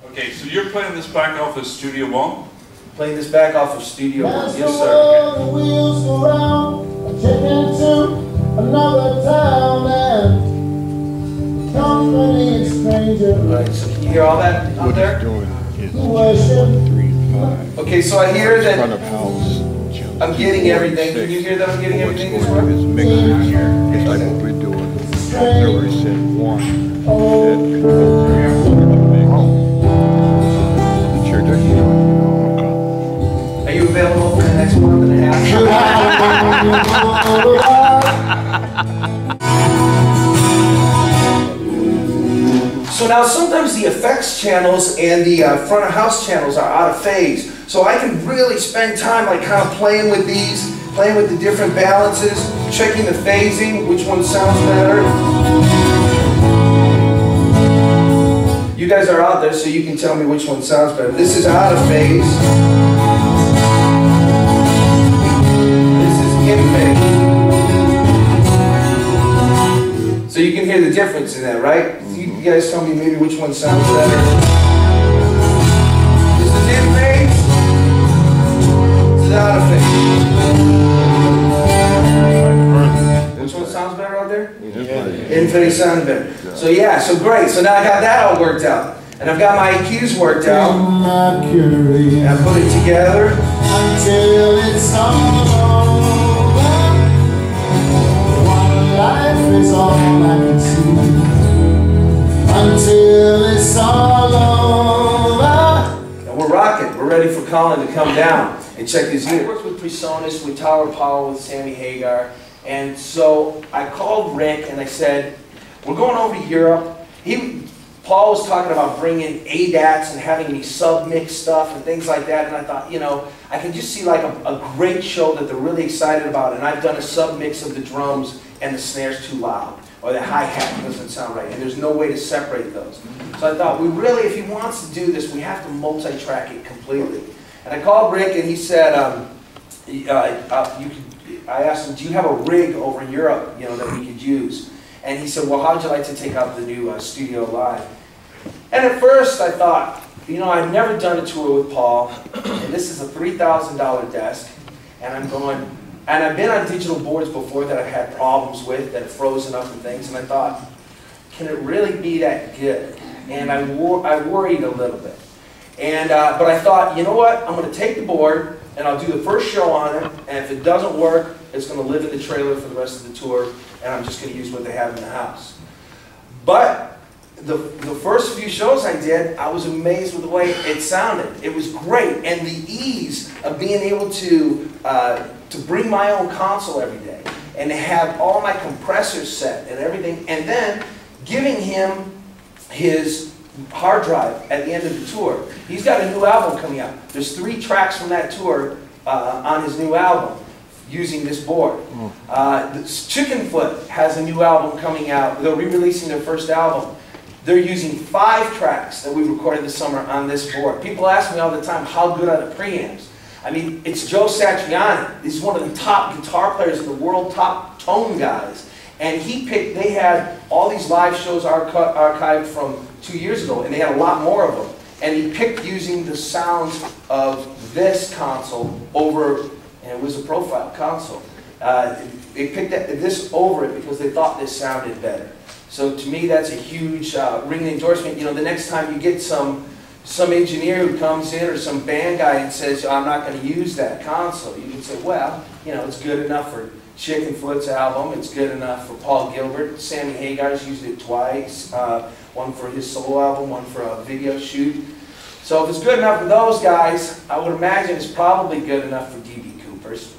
Okay, so you're playing this back off of Studio One? Playing this back off of Studio One, yes sir. The wheels go round, I check into another town and company and stranger. Alright, so can you hear all that out there? Okay, so I hear that I'm getting everything. Can you hear that I'm getting everything as well? It's mixing here. It's like what we're doing. After we set one, that controls the mix. The church are here. Are you available for the next month and a half? So now sometimes the effects channels and the front of house channels are out of phase. So I can really spend time like kind of playing with these, playing with the different balances, checking the phasing, which one sounds better. You guys are out there so you can tell me which one sounds better. This is out of phase. This is in phase. So you can hear the difference in that, right? You guys tell me maybe which one sounds better. This is in phase. This is out of phase. Which one sounds better out there? In phase sounds better. So yeah, so great. So now I got that all worked out. And I've got my EQs worked out. And I put it together. Until it's all over. One life is all I can see. Until it's all over. And we're rocking. We're ready for Colin to come down and check his ear. I worked with Presonus, with Tower Power, with Sammy Hagar. And so I called Rick and I said, we're going over to Europe. Paul was talking about bringing ADATs and having me sub-mix stuff and things like that. And I thought, you know, I can just see like a great show that they're really excited about. And I've done a sub-mix of the drums and the snare's too loud. Or the hi-hat doesn't sound right, and there's no way to separate those. So I thought, we really, if he wants to do this, we have to multi-track it completely. And I called Rick, and he said, I asked him, do you have a rig over in Europe, you know, that we could use? And he said, well, how would you like to take out the new Studio Live? And at first, I thought, you know, I've never done a tour with Paul, and this is a $3,000 desk, and I'm going. And I've been on digital boards before that I've had problems with, that have frozen up and things, and I thought, can it really be that good? And I worried a little bit. And, but I thought, you know what, I'm going to take the board, and I'll do the first show on it, and if it doesn't work, it's going to live in the trailer for the rest of the tour, and I'm just going to use what they have in the house. But the first few shows I did, I was amazed with the way it sounded. It was great, and the ease of being able to bring my own console every day and to have all my compressors set and everything, and then giving him his hard drive at the end of the tour. He's got a new album coming out. There's 3 tracks from that tour on his new album using this board. Chickenfoot has a new album coming out. They're re-releasing their first album. They're using 5 tracks that we recorded this summer on this board. People ask me all the time, how good are the preamps? I mean, it's Joe Satriani. He's one of the top guitar players in the world, top tone guys. And they had all these live shows archived from 2 years ago, and they had a lot more of them. And he picked using the sounds of this console over, and it was a profile console. They picked this over it because they thought this sounded better. So to me, that's a huge ringing endorsement. You know, the next time you get some engineer who comes in or some band guy and says, I'm not going to use that console, you can say, well, you know, it's good enough for Chickenfoot's album, it's good enough for Paul Gilbert. Sammy Hagar's used it twice, one for his solo album, one for a video shoot. So if it's good enough for those guys, I would imagine it's probably good enough for D.B. Cooper's.